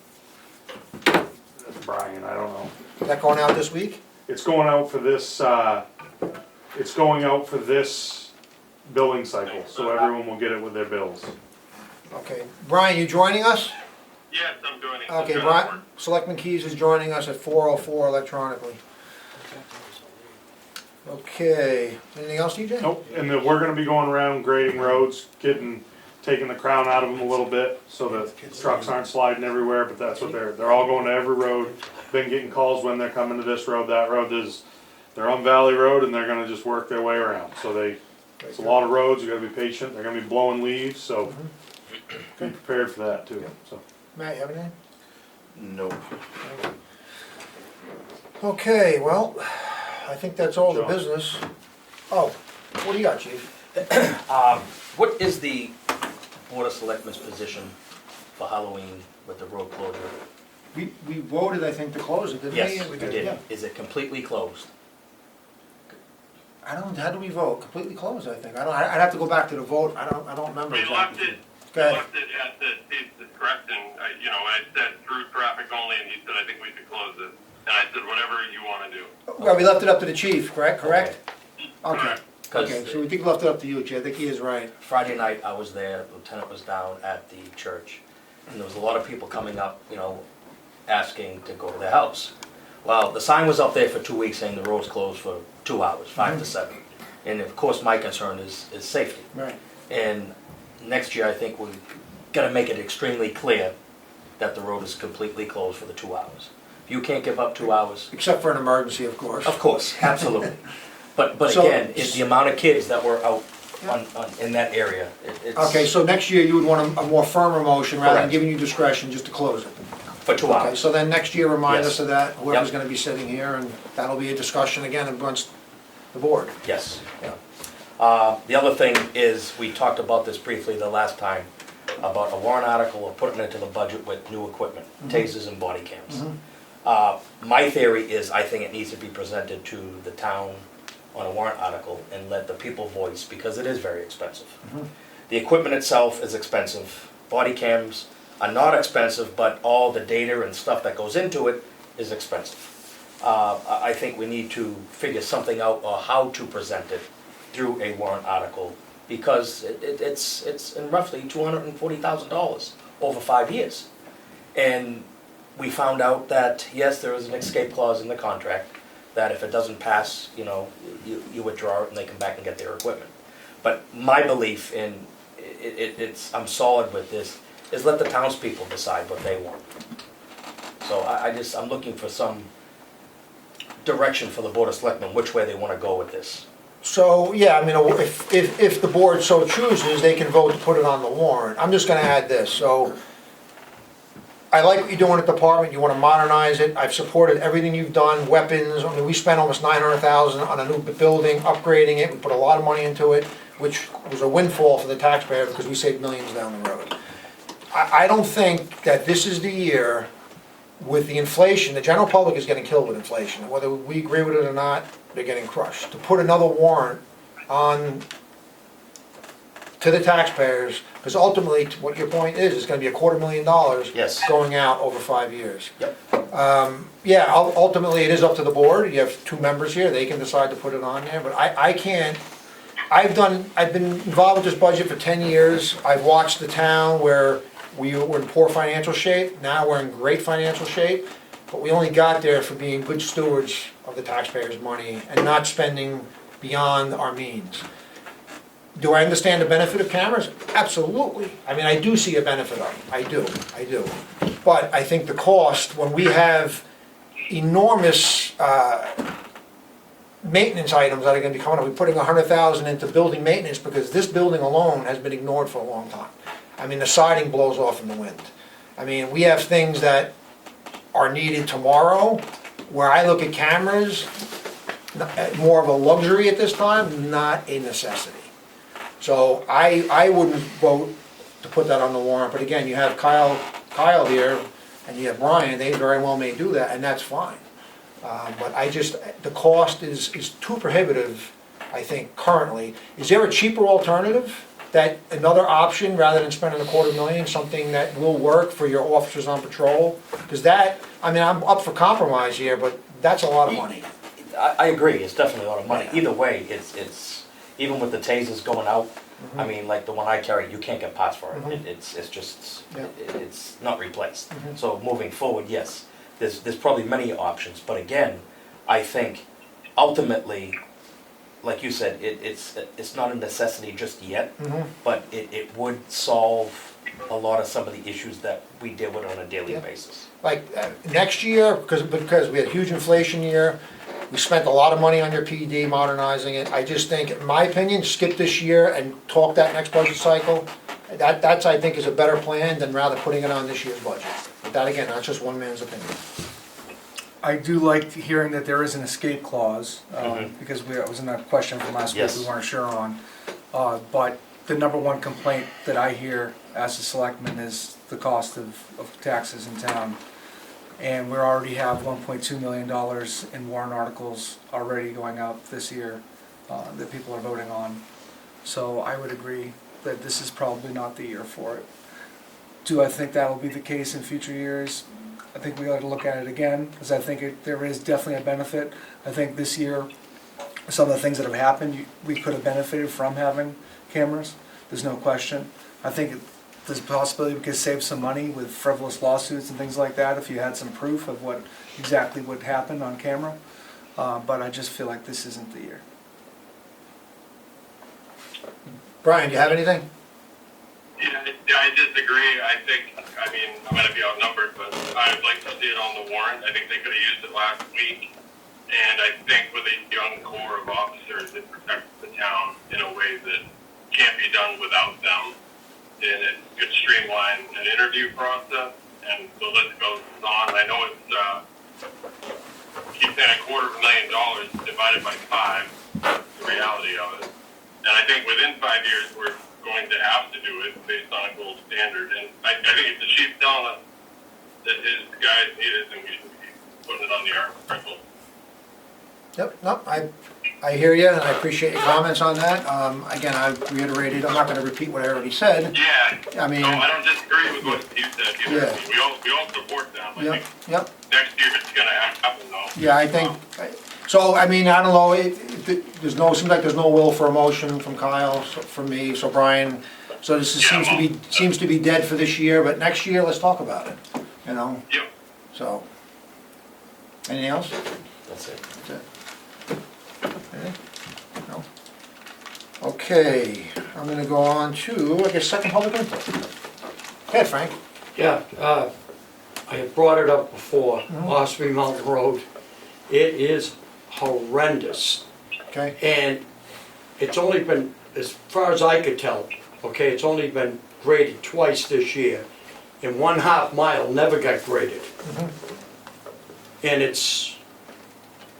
that's Brian, I don't know. Is that going out this week? It's going out for this, it's going out for this billing cycle, so everyone will get it with their bills. Okay. Brian, you joining us? Yes, I'm joining. Okay, Brian, Selectman Keys is joining us at 4:04 electronically. Okay, anything else, TJ? Nope, and then we're gonna be going around grading roads, taking the crown out of them a little bit, so that trucks aren't sliding everywhere, but that's what they're all going to every road. Been getting calls when they're coming to this road, that road, they're on Valley Road and they're gonna just work their way around. So it's a lot of roads, you gotta be patient, they're gonna be blowing leaves, so be prepared for that too, so. Matt, you have anything? Nope. Okay, well, I think that's all the John. business. Oh, what do you got, chief? What is the Board of Selectmen's position for Halloween with the road closure? We voted, I think, to close it, didn't we? Yes, we Yeah. did. Is it completely closed? How do we vote? Completely closed, I think. I'd have to go back to the vote. I don't remember We left exactly. it, Go ahead. at the state's discretion, I said through traffic only, and he said, I think we should close it. And I said, whatever you wanna do. Well, we left it up to the chief, correct? Okay. Correct. Okay, so we think we left it up to you, Chief. I think he is right. Friday night, I was there, Lieutenant was down at the church, and there was a lot of people coming up, asking to go to their house. Well, the sign was up there for 2 weeks saying the road's closed for 2 hours, 5 to 7. And of course, my concern is safety. Right. And next year, I think we've gotta make it extremely clear that the road is completely closed for the 2 hours. If you can't give up 2 hours, Except for an emergency, of course. of course, absolutely. But So- again, it's the amount of kids that were out in that area. It's Okay, so next year you would want a more firmer motion rather than Correct. giving you discretion just to close it. for 2 Okay, hours. so then next year remind Yes. us of that, whoever's Yep. gonna be sitting here, and that'll be a discussion again amongst the board. Yes. The other thing is, we talked about this briefly the last time, about a warrant article or putting it into the budget with new equipment, tasers and body cams. My theory is, I think it needs to be presented to the town on a warrant article and let the people voice, because it is very expensive. The equipment itself is expensive. Body cams are not expensive, but all the data and stuff that goes into it is expensive. I think we need to figure something out, or how to present it through a warrant article, because it's in roughly $240,000 over 5 years. And we found out that, yes, there is an escape clause in the contract, that if it doesn't pass, you withdraw it and they come back and get their equipment. But my belief in, I'm solid with this, is let the townspeople decide what they want. So I'm looking for some direction for the Board of Selectmen, which way they want to go with this. So, yeah, I mean, if the board so chooses, they can vote to put it on the warrant. I'm just gonna add this, so I like what you're doing at the department, you wanna modernize it, I've supported everything you've done, weapons, I mean, we spent almost $900,000 on a new building, upgrading it, we put a lot of money into it, which was a windfall for the taxpayer because we saved millions down the road. I don't think that this is the year, with the inflation, the general public is getting killed with inflation, whether we agree with it or not, they're getting crushed. To put another warrant on to the taxpayers, because ultimately, what your point is, it's gonna be $250,000 Yes. going out over 5 years. Yep. Yeah, ultimately, it is up to the board, you have 2 members here, they can decide to put it on there, but I can't, I've been involved with this budget for 10 years, I've watched the town where we were in poor financial shape, now we're in great financial shape, but we only got there for being good stewards of the taxpayers' money and not spending beyond our means. Do I understand the benefit of cameras? Absolutely. I mean, I do see a benefit of them, I do. But I think the cost, when we have enormous maintenance items that are gonna be coming up, we're putting $100,000 into building maintenance because this building alone has been ignored for a long time. I mean, the siding blows off in the wind. I mean, we have things that are needed tomorrow, where I look at cameras, more of a luxury at this time, not a necessity. So I wouldn't vote to put that on the warrant, but again, you have Kyle here, and you have Brian, they very well may do that, and that's fine. But the cost is too prohibitive, I think, currently. Is there a cheaper alternative? That another option, rather than spending $250,000, something that will work for your officers on patrol? Because that, I mean, I'm up for compromise here, but that's a lot of money. I agree, it's definitely a lot of money. Either way, it's even with the tasers going out, I mean, like the one I carry, you can't get parts for it. It's just, it's not replaced. So moving forward, yes, there's probably many options, but again, I think ultimately, like you said, it's not a necessity just yet, but it would solve a lot of some of the issues that we deal with on a daily basis. Like next year, because we had a huge inflation year, we spent a lot of money on your PD, modernizing it. I just think, in my opinion, skip this year and talk that next budget cycle. That's, I think, is a better plan than rather putting it on this year's budget. But that, again, that's just one man's opinion. I do like hearing that there is an escape clause, because it was in that question from last week Yes. we weren't sure on. But the number one complaint that I hear as a selectman is the cost of taxes in town. And we already have $1.2 million in warrant articles already going out this year that people are voting on. So I would agree that this is probably not the year for it. Do I think that'll be the case in future years? I think we got to look at it again, because I think there is definitely a benefit. I think this year, some of the things that have happened, we could have benefited from having cameras. There's no question. I think there's a possibility we could save some money with frivolous lawsuits and things like that if you had some proof of what exactly what happened on camera. But I just feel like this isn't the year. Brian, do you have anything? Yeah, I disagree. I mean, I'm going to be outnumbered, but I'd like to see it on the warrant. I think they could have used it last week. And I think with a young corps of officers, it protects the town in a way that can't be done without them. And it could streamline an interview process, and the list goes on. I know it's, keep saying $250,000 divided by 5, that's the reality of it. And I think within 5 years, we're going to have to do it based on a gold standard. And I think if the chief's telling us that his guys need it, then we should be the article. Yep, no, I hear you, and I appreciate your comments on that. Again, I reiterated, I'm not gonna repeat what I already said. Yeah. I mean- No, I don't disagree with what you said either. Yeah. We all support them. I Yep, think yep, next year it's gonna happen though. yeah, I think, so, I mean, I don't know, there's no, seems like there's no will for a motion from Kyle, from me, so Brian, so this is- Yeah, seems to be dead for this year, but next year, let's talk about it, you know, Yep. so. Anything else? That's it. That's it. Anything? No? Okay, I'm gonna go on to, I guess, second public input. Go ahead, Frank. Yeah, I have brought it up before, Ossipee Mountain Road. It is horrendous. Okay, And it's only been, as far as I could tell, okay, it's only been graded twice this year. And 1/2 mile never got graded. And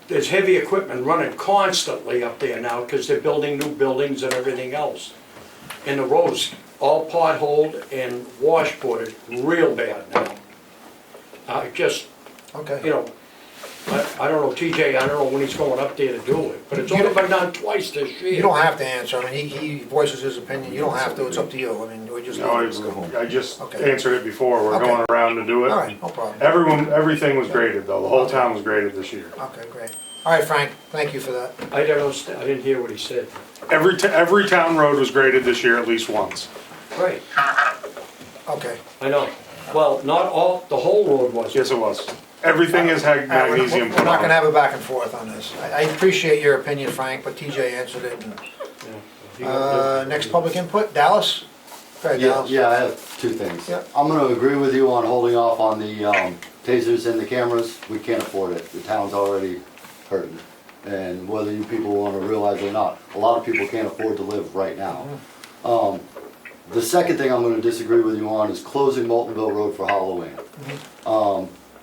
there's heavy equipment running constantly up there now because they're building new buildings and everything else. And the road's all potholed and washboarded real bad now. Just, okay. you know, I don't know, TJ, I don't know when he's going up there to do it, but it's only been done twice this year. You don't have to answer, I mean, he voices his opinion, you don't have to, it's up to you, I mean, we just. No, I just Okay. answered it before, we're Okay. going around to do it. All right, no problem. Everything was graded though, the whole town was graded this year. Okay, great. All right, Frank, thank you for that. I don't understand, I didn't hear what he said. Every town road was graded this year at least once. Right, Okay. I know. Well, not all, the whole road was. Yes, it was. Everything has had All right, magnesium We're put not gonna on. have a back and forth on this. I appreciate your opinion, Frank, but TJ answered it. Next public input, Dallas? Go ahead, Yeah, Dallas. yeah, I have two things. Yeah. I'm gonna agree with you on holding off on the tasers and the cameras. We can't afford it. The town's already hurting. And whether you people wanna realize or not, a lot of people can't afford to live right now. The second thing I'm gonna disagree with you on is closing Moltenville Road for Halloween.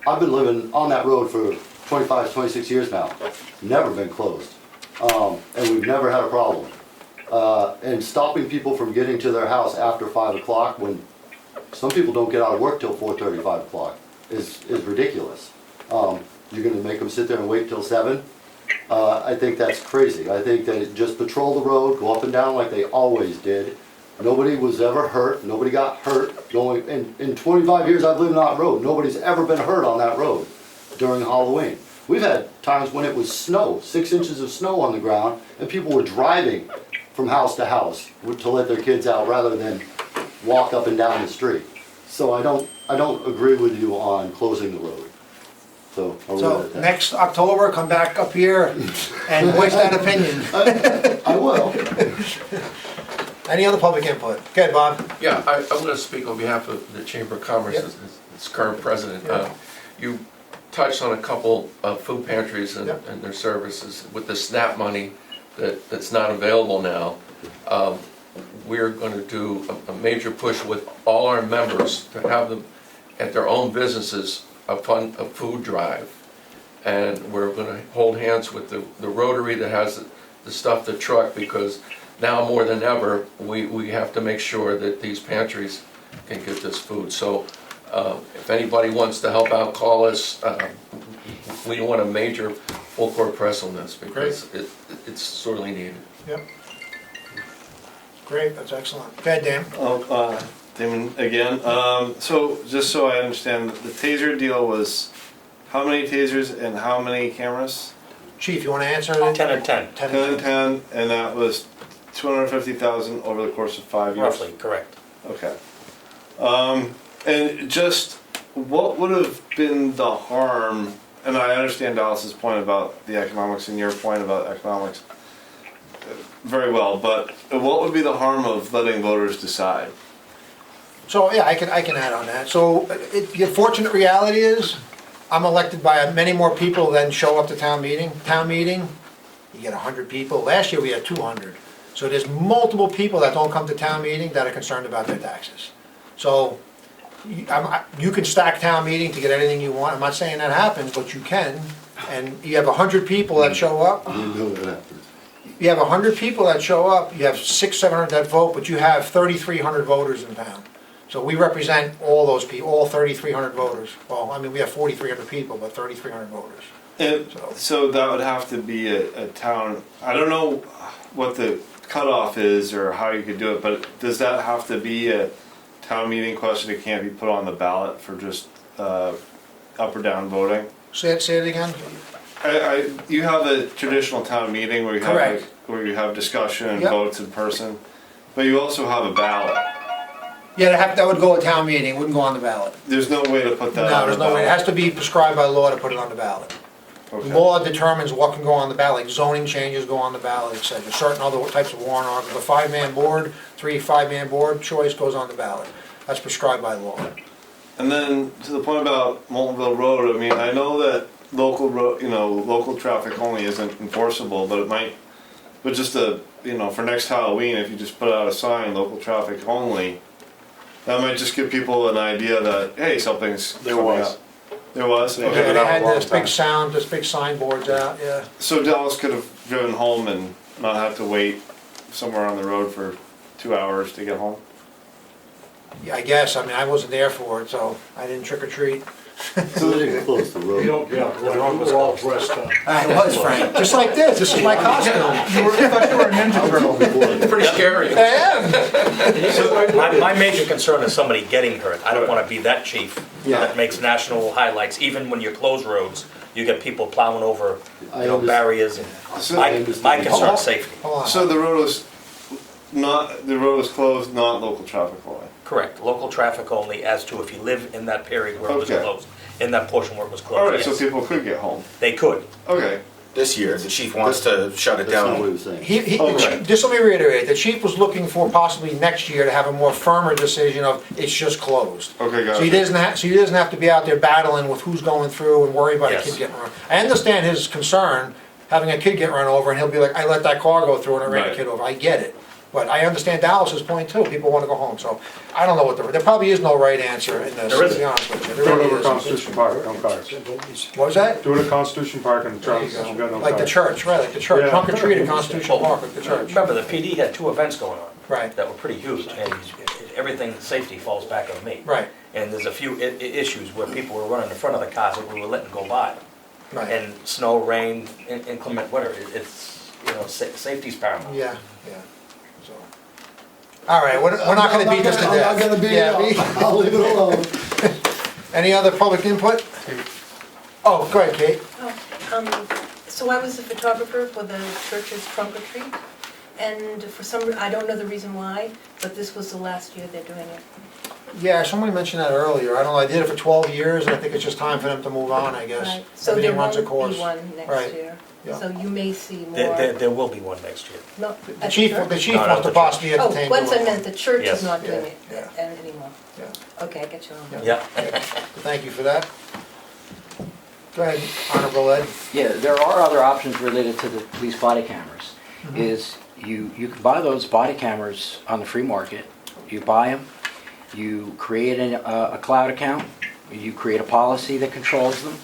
I've been living on that road for 25, 26 years now. Never been closed. And we've never had a problem. And stopping people from getting to their house after 5 o'clock when some people don't get out of work till 4:30, 5 o'clock is ridiculous. You're gonna make them sit there and wait till 7? I think that's crazy. I think that just patrol the road, go up and down like they always did. Nobody was ever hurt, nobody got hurt going, in 25 years I've lived on that road, nobody's ever been hurt on that road during Halloween. We've had times when it was snow, 6 inches of snow on the ground, and people were driving from house to house to let their kids out rather than walk up and down the street. So I don't agree with you on closing the road. So I'll leave it So, at that. next October, come back up here and voice that opinion. I will. Any other public input? Go ahead, Bob. Yeah, I'm going to speak on behalf of the Chamber of Commerce, Yep. as its current president. Yeah. You touched on a couple of food pantries and Yep. and their services. With the SNAP money that's not available now, we're going to do a major push with all our members to have them at their own businesses, a food drive. And we're going to hold hands with the Rotary that has the stuff, the truck, because now more than ever, we have to make sure that these pantries can get this food. So if anybody wants to help out, call us. We want a major full court press on this because it's sorely needed. Yep. Great, that's excellent. Go ahead, Dan. Damon, again, so, just so I understand, the taser deal was how many tasers and how many cameras? Chief, you wanna answer it? 10 and 10, 10 and 10, and that was 250,000 over the course of 5 years? roughly, correct. Okay. And just, what would have been the harm, and I understand Dallas's point about the economics and your point about economics very well, but what would be the harm of letting voters decide? So, yeah, I can add on that. So, the unfortunate reality is, I'm elected by many more people than show up to town meeting. Town meeting, you get 100 people. Last year, we had 200. So there's multiple people that don't come to town meeting that are concerned about their taxes. So, you can stack town meeting to get anything you want. I'm not saying that happens, but you can. And you have 100 people that show up. You know what happens. You have 100 people that show up, you have 600, 700 that vote, but you have 3,300 voters in town. So we represent all those people, all 3,300 voters. Well, I mean, we have 4,300 people, but 3,300 voters. And so that would have to be a town, I don't know what the cutoff is or how you could do it, but does that have to be a town meeting question? It can't be put on the ballot for just up or down voting? Say it again? You have a traditional town meeting where you have, Correct. where you have discussion and Yep. votes in person, but you also have a ballot. Yeah, that would go to town meeting, wouldn't go on the ballot. There's no way to put that No, on the there's no way, it ballot. has to be prescribed by law to put it on the ballot. Okay. Law determines what can go on the ballot, like zoning changes go on the ballot, et cetera. Certain other types of warrant articles, a five-man board, five-man board choice goes on the ballot. That's prescribed by law. And then to the point about Moultonville Road, I mean, I know that local road, local traffic only isn't enforceable, but it might, but just for next Halloween, if you just put out a sign, local traffic only, that might just give people an idea that, hey, something's coming up. There was? Yeah, Okay. they had this big signboards out, yeah. So Dallas could have driven home and not have to wait somewhere on the road for 2 hours to get home? Yeah, I guess, I mean, I wasn't there for it, so I didn't trick or treat. So they didn't close the road. We don't, we're all dressed up. I was, Frank, just like this is my costume. You were a ninja turtle. It's pretty scary. I am. My major concern is somebody getting hurt. I don't wanna be that chief Yeah. that makes national highlights, even when you close roads, you get people plowing over, I understand. barriers and, So- my concern is safety. Hold on. So the road was closed, not local traffic only? Correct, local traffic only as to if you live in that period where it was Okay. closed, in that portion where it was Alright, closed, so yes. people could get home. They could. Okay. This year, the chief wants to shut it That's not what he down. was saying. Okay. Just let me reiterate, the chief was looking for possibly next year to have a more firmer decision of it's just closed. Okay, So he gotcha. doesn't have to be out there battling with who's going through and worry about a Yes. kid getting run. I understand his concern, having a kid get run over, and he'll be like, I let that car go through and it ran a Right. kid over, I get it. But I understand Dallas's point too, people wanna go home, so I don't know there probably is no right answer in this, There to isn't. be honest with you. There Do it really over isn't. Constitution Park, no cars. What was that? Do it at Constitution Park and trucks, There you you go. got no Like the cars. church, right, like the church, Yeah. trunk or treat at Constitution Park, like the church. Remember, the PD had 2 events going on. Right. That were pretty huge, and everything, safety falls back on me. Right, And there's a few issues where people were running in front of the cars that we were letting go by. right. And snow, rain, inclement weather, it's, safety's paramount. Yeah, yeah, so. All right, we're not gonna beat this to death. I'm not gonna beat it Yeah, up. I'll leave it alone. Any other public input? Oh, go ahead, Kate. So I was the photographer for the church's trunk or treat, and for I don't know the reason why, but this was the last year they're doing it. Yeah, somebody mentioned that earlier. I don't know, I did it for 12 years, and I think it's just time for them to move on, I guess. Right. So there Everything runs won't a course. be one Right, next year. yeah. So you may see more. There will be one next year. No, The at chief church? wants No, to the possibly Oh, entertain. once I doing meant the church Yes. is not doing it Yeah, anymore. Yeah. Okay, I get you on. Yeah. Yeah. Thank you for that. Go ahead, Honorable Ed. Yeah, there are other options related to the police body cameras. Is you can buy those body cameras on the free market. You buy them, you create a cloud account, you create a policy that controls them,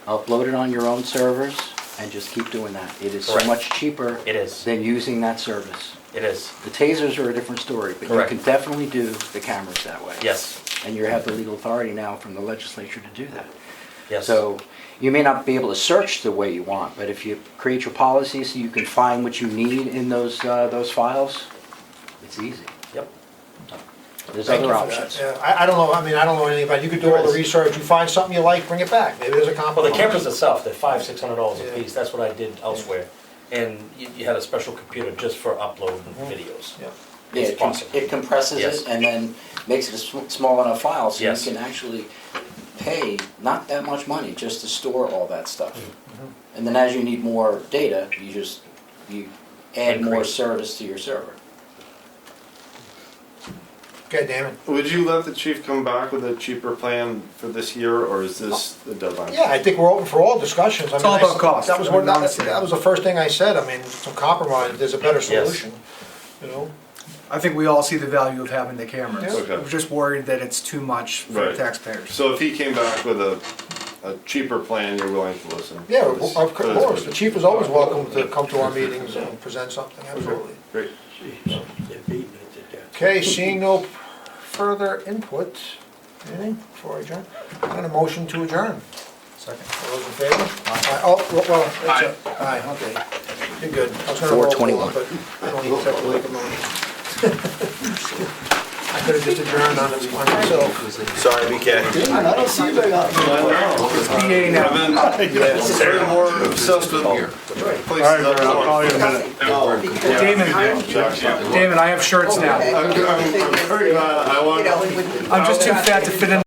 upload it on your own servers, and just keep doing that. It is so Correct. much cheaper It is. than using that service. It is, The tasers are a different story, but Correct. you can definitely do the cameras that way. yes, And you have the legal authority now from the legislature to do that. yes. So you may not be able to search the way you want, but if you create your policy so you can find what you need in those files, it's easy. Yep. There's Thank other you for that. options. Yeah, I don't know, I mean, I don't know anything about it. You could do all the research, you find something you like, bring it back. Maybe there's a Well, compromise. the cameras itself, they're $500-600 Yeah. a piece, that's what I did elsewhere. And you had a special computer just for uploading videos. Yeah. Yeah, It's possible. it compresses Yes. it and then makes it a small enough file so Yes. you can actually pay not that much money just to store all that stuff. Mm-hmm. And then as you need more data, you add more Increase. service to your server. Okay, Damon. Would you let the chief come back with a cheaper plan for this year, or is this the deadline? Yeah, I think we're open for all discussions. I It's mean, all about cost. That was I mean, what, that honestly. that was the first thing I said. I mean, some compromise, if there's a better solution, you know? I think we all see the value of having the cameras. Yeah. Okay. We're just worried that it's too much for the Right. taxpayers. So if he came back with a cheaper plan, you're willing to listen? Yeah, For this- of for this course. budget? The chief is always welcome to come to our meetings and present something, absolutely. Great. They're beating it to death. Okay, seeing no further input. Anything before I adjourn? I'm gonna motion to adjourn. Second. All those in favor? Aye. Oh, well, that's it. Aye, okay. You're good. I was gonna roll call, 4:21. but I don't need to take a motion. I could've just adjourned on myself. Sorry, BK. Damon, I don't see you very often. PA now. I've been more obsessed with places up north. Damon, I have shirts now. I'm very glad. I want. I'm just too fat to fit in